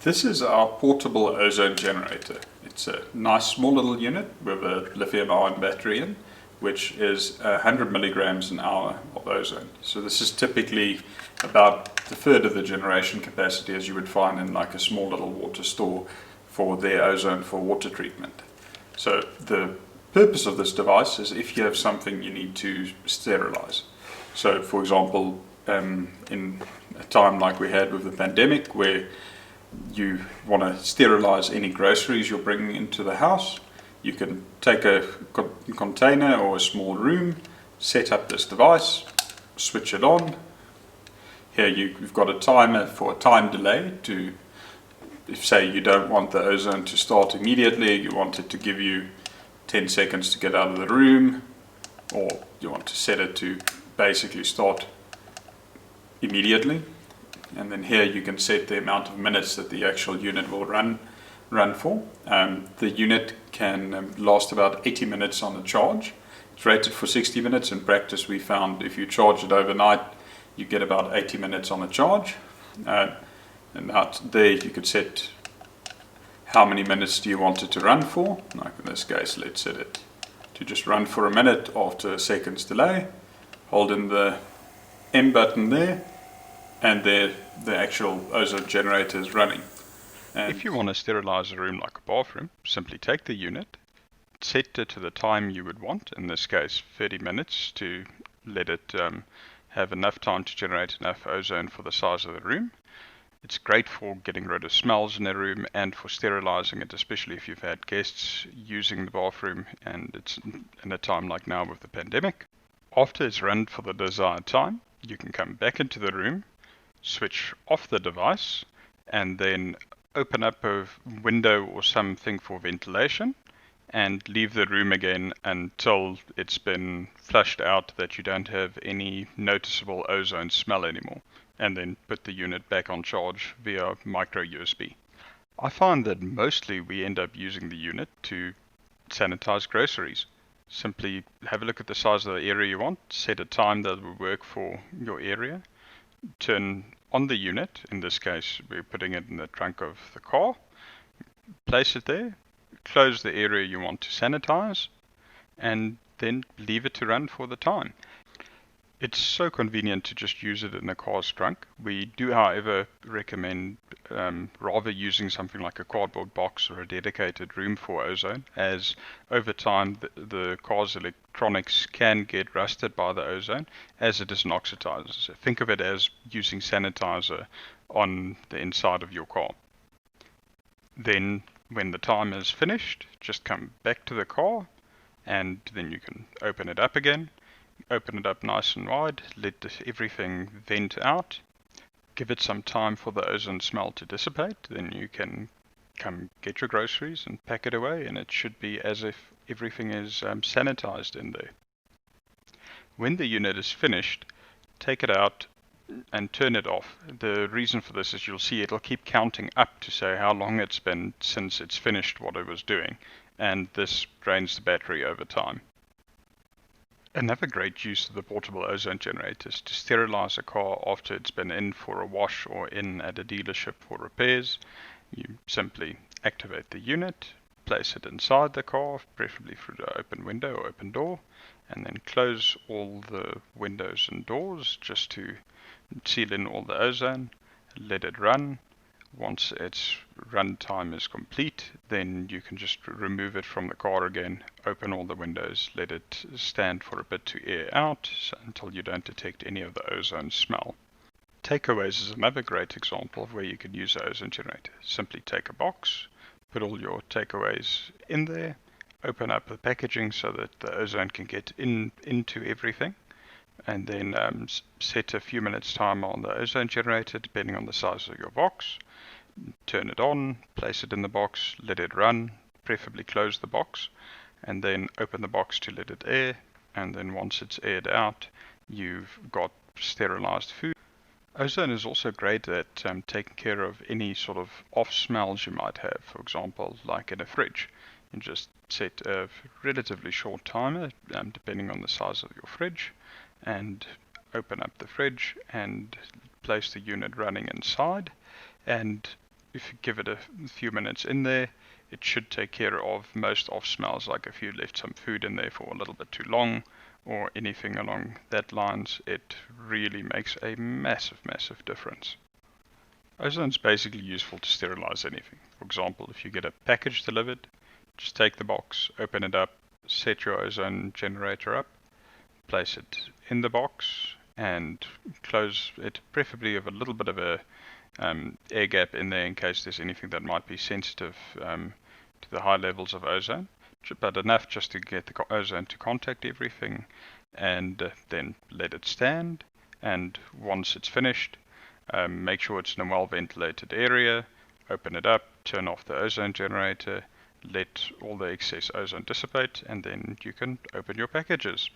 This is our portable ozone generator. It's a nice small little unit with a lithium-ion battery in, which is 100 milligrams an hour of ozone. So this is typically about a third of the generation capacity as you would find in like a small little water store for their ozone for water treatment. So the purpose of this device is if you have something you need to sterilize. So for example, in a time like we had with the pandemic where you want to sterilize any groceries you're bringing into the house, you can take a container or a small room, set up this device, switch it on. Here you've got a timer for a time delay to, if say you don't want the ozone to start immediately, you want it to give you 10 seconds to get out of the room, or you want to set it to basically start immediately. And then here you can set the amount of minutes that the actual unit will run for. The unit can last about 80 minutes on a charge. It's rated for 60 minutes. In practice we found if you charge it overnight you get about 80 minutes on a charge. And out there you could set how many minutes do you want it to run for. Like in this case, let's set it to just run for a minute after a second's delay. Hold in the M button there, and there the actual ozone generator is running. And if you want to sterilize a room like a bathroom, simply take the unit, set it to the time you would want, in this case 30 minutes, to let it have enough time to generate enough ozone for the size of the room. It's great for getting rid of smells in a room and for sterilizing it, especially if you've had guests using the bathroom and it's in a time like now with the pandemic. After it's run for the desired time, you can come back into the room, switch off the device, and then open up a window or something for ventilation and leave the room again until it's been flushed out that you don't have any noticeable ozone smell anymore, and then put the unit back on charge via micro USB. I find that mostly we end up using the unit to sanitize groceries. Simply have a look at the size of the area you want, set a time that will work for your area, turn on the unit. In this case we're putting it in the trunk of the car, place it there, close the area you want to sanitize, and then leave it to run for the time. It's so convenient to just use it in a car's trunk. We do, however, recommend rather using something like a cardboard box or a dedicated room for ozone, as over time the car's electronics can get rusted by the ozone as it is an oxidizer. So think of it as using sanitizer on the inside of your car. Then when the time is finished, just come back to the car and then you can open it up again. Open it up nice and wide, let everything vent out, give it some time for the ozone smell to dissipate, then you can come get your groceries and pack it away, and it should be as if everything is sanitized in there. When the unit is finished, take it out and turn it off. The reason for this is you'll see it'll keep counting up to say how long it's been since it's finished what it was doing, and this drains the battery over time. Another great use of the portable ozone generator is to sterilize a car after it's been in for a wash or in at a dealership for repairs. You simply activate the unit, place it inside the car, preferably through the open window or open door, and then close all the windows and doors just to seal in all the ozone, let it run. Once its run time is complete, then you can just remove it from the car again, open all the windows, let it stand for a bit to air out until you don't detect any of the ozone smell. Takeaways is another great example of where you can use the ozone generator. Simply take a box, put all your takeaways in there, open up the packaging so that the ozone can get into everything, and then set a few minutes timer on the ozone generator depending on the size of your box. Turn it on, place it in the box, let it run, preferably close the box, and then open the box to let it air, and then once it's aired out, you've got sterilized food. Ozone is also great at taking care of any sort of off smells you might have, for example, like in a fridge. You just set a relatively short timer, depending on the size of your fridge, and open up the fridge and place the unit running inside, and if you give it a few minutes in there, it should take care of most off smells, like if you left some food in there for a little bit too long or anything along that lines. It really makes a massive difference. Ozone is basically useful to sterilize anything. For example, if you get a package delivered, just take the box, open it up, set your ozone generator up, place it in the box and close it, preferably with a little bit of a air gap in there in case there's anything that might be sensitive to the high levels of ozone, but enough just to get the ozone to contact everything, and then let it stand. And once it's finished, make sure it's in a well ventilated area, open it up, turn off the ozone generator, let all the excess ozone dissipate, and then you can open your packages.